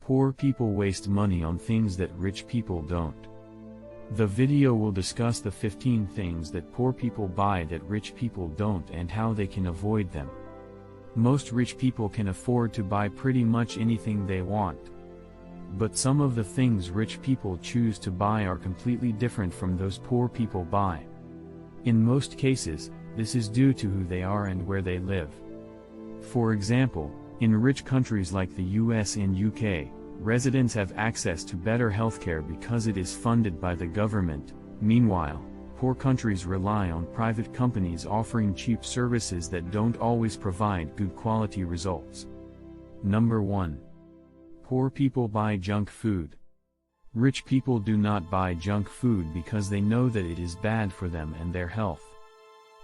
Poor people waste money on things that rich people don't. The video will discuss the 15 things that poor people buy that rich people don't and how they can avoid them. Most rich people can afford to buy pretty much anything they want. But some of the things rich people choose to buy are completely different from those poor people buy. In most cases, this is due to who they are and where they live. For example, in rich countries like the US and UK, residents have access to better healthcare because it is funded by the government. Meanwhile, poor countries rely on private companies offering cheap services that don't always provide good quality results. Number 1. Poor people buy junk food. Rich people do not buy junk food because they know that it is bad for them and their health.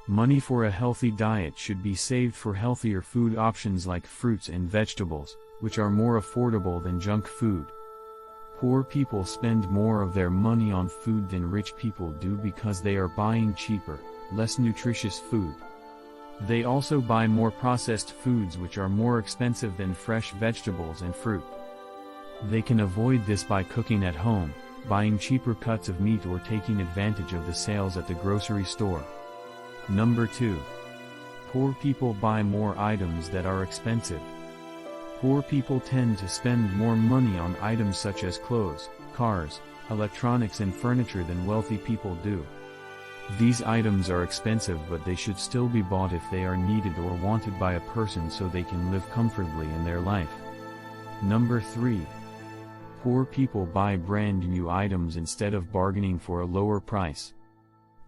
Money for a healthy diet should be saved for healthier food options like fruits and vegetables, which are more affordable than junk food. Poor people spend more of their money on food than rich people do because they are buying cheaper, less nutritious food. They also buy more processed foods which are more expensive than fresh vegetables and fruit. They can avoid this by cooking at home, buying cheaper cuts of meat or taking advantage of the sales at the grocery store. Number 2. Poor people buy more items that are expensive. Poor people tend to spend more money on items such as clothes, cars, electronics and furniture than wealthy people do. These items are expensive, but they should still be bought if they are needed or wanted by a person so they can live comfortably in their life. Number 3. Poor people buy brand new items instead of bargaining for a lower price.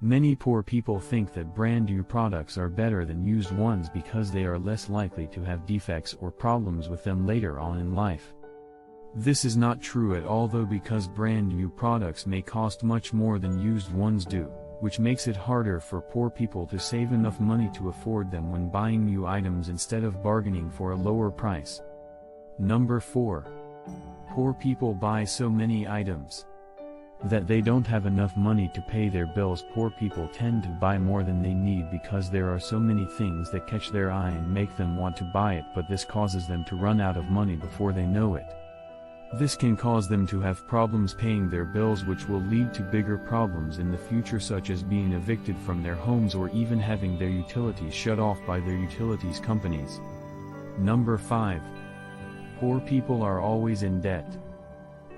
Many poor people think that brand new products are better than used ones because they are less likely to have defects or problems with them later on in life. This is not true at all though, because brand new products may cost much more than used ones do, which makes it harder for poor people to save enough money to afford them when buying new items instead of bargaining for a lower price. Number 4. Poor people buy so many items that they don't have enough money to pay their bills. Poor people tend to buy more than they need because there are so many things that catch their eye and make them want to buy it, but this causes them to run out of money before they know it. This can cause them to have problems paying their bills, which will lead to bigger problems in the future, such as being evicted from their homes or even having their utilities shut off by their utilities companies. Number 5. Poor people are always in debt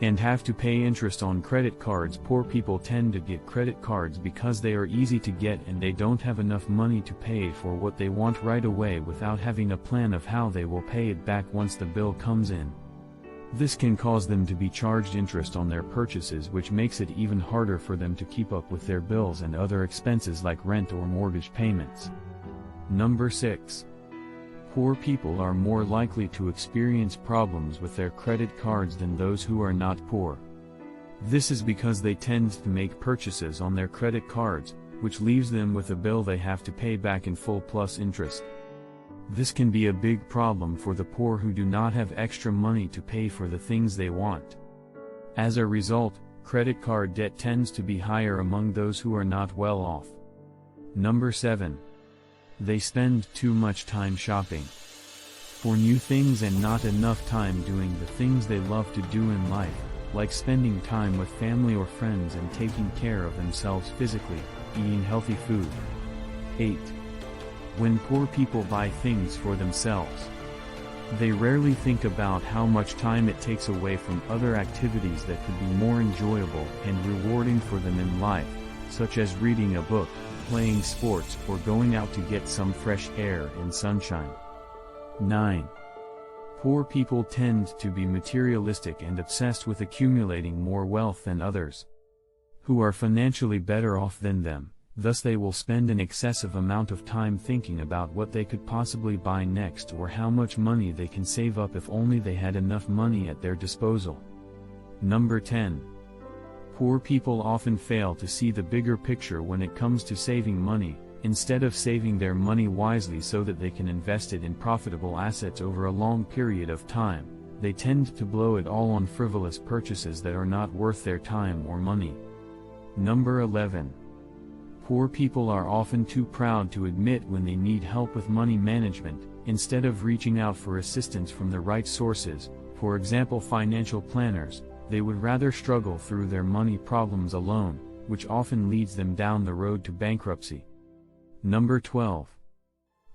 and have to pay interest on credit cards. Poor people tend to get credit cards because they are easy to get and they don't have enough money to pay for what they want right away without having a plan of how they will pay it back once the bill comes in. This can cause them to be charged interest on their purchases, which makes it even harder for them to keep up with their bills and other expenses like rent or mortgage payments. Number 6. Poor people are more likely to experience problems with their credit cards than those who are not poor. This is because they tend to make purchases on their credit cards, which leaves them with a bill they have to pay back in full plus interest. This can be a big problem for the poor who do not have extra money to pay for the things they want. As a result, credit card debt tends to be higher among those who are not well off. Number 7. They spend too much time shopping for new things and not enough time doing the things they love to do in life, like spending time with family or friends and taking care of themselves physically, eating healthy food. 8. When poor people buy things for themselves, they rarely think about how much time it takes away from other activities that could be more enjoyable and rewarding for them in life, such as reading a book, playing sports, or going out to get some fresh air and sunshine. 9. Poor people tend to be materialistic and obsessed with accumulating more wealth than others who are financially better off than them. Thus they will spend an excessive amount of time thinking about what they could possibly buy next or how much money they can save up if only they had enough money at their disposal. Number 10. Poor people often fail to see the bigger picture when it comes to saving money. Instead of saving their money wisely so that they can invest it in profitable assets over a long period of time, they tend to blow it all on frivolous purchases that are not worth their time or money. Number 11. Poor people are often too proud to admit when they need help with money management. Instead of reaching out for assistance from the right sources, For example, financial planners, they would rather struggle through their money problems alone, which often leads them down the road to bankruptcy. Number 12.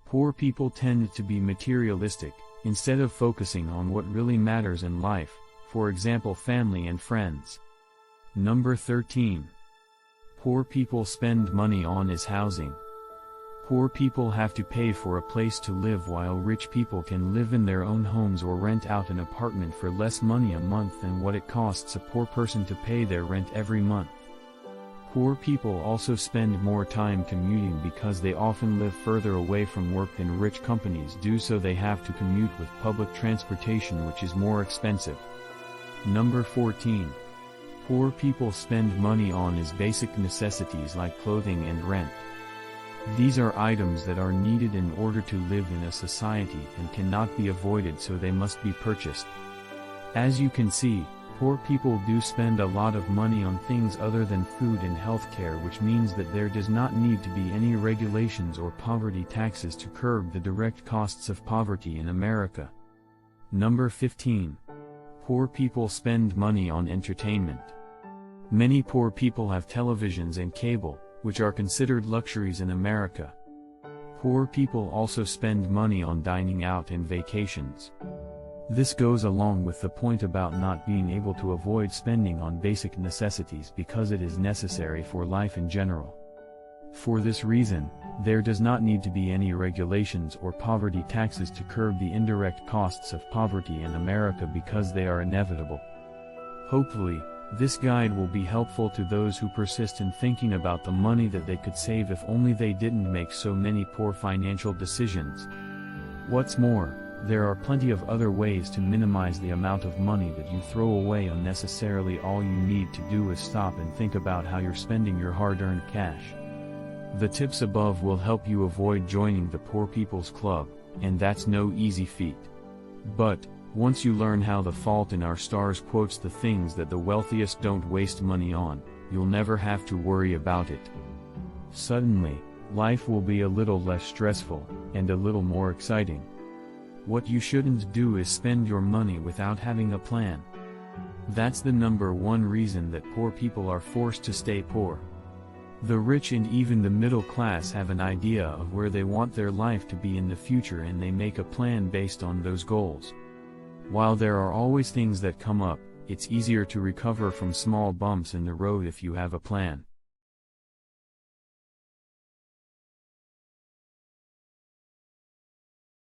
Poor people tend to be materialistic, instead of focusing on what really matters in life, for example family and friends. Number 13. Poor people spend money on is housing. Poor people have to pay for a place to live while rich people can live in their own homes or rent out an apartment for less money a month than what it costs a poor person to pay their rent every month. Poor people also spend more time commuting because they often live further away from work than rich companies do, so they have to commute with public transportation, which is more expensive. Number 14. Poor people spend money on is basic necessities like clothing and rent. These are items that are needed in order to live in a society and cannot be avoided, so they must be purchased. As you can see, poor people do spend a lot of money on things other than food and healthcare, which means that there does not need to be any regulations or poverty taxes to curb the direct costs of poverty in America. Number 15. Poor people spend money on entertainment. Many poor people have televisions and cable, which are considered luxuries in America. Poor people also spend money on dining out and vacations. This goes along with the point about not being able to avoid spending on basic necessities because it is necessary for life in general. For this reason, there does not need to be any regulations or poverty taxes to curb the indirect costs of poverty in America because they are inevitable. Hopefully, this guide will be helpful to those who persist in thinking about the money that they could save if only they didn't make so many poor financial decisions. What's more, there are plenty of other ways to minimize the amount of money that you throw away unnecessarily. All you need to do is stop and think about how you're spending your hard-earned cash. The tips above will help you avoid joining the Poor People's Club, and that's no easy feat. But, once you learn how The Fault in Our Stars quotes the things that the wealthiest don't waste money on, you'll never have to worry about it. Suddenly, life will be a little less stressful, and a little more exciting. What you shouldn't do is spend your money without having a plan. That's the number one reason that poor people are forced to stay poor. The rich and even the middle class have an idea of where they want their life to be in the future, and they make a plan based on those goals. While there are always things that come up, it's easier to recover from small bumps in the road if you have a plan.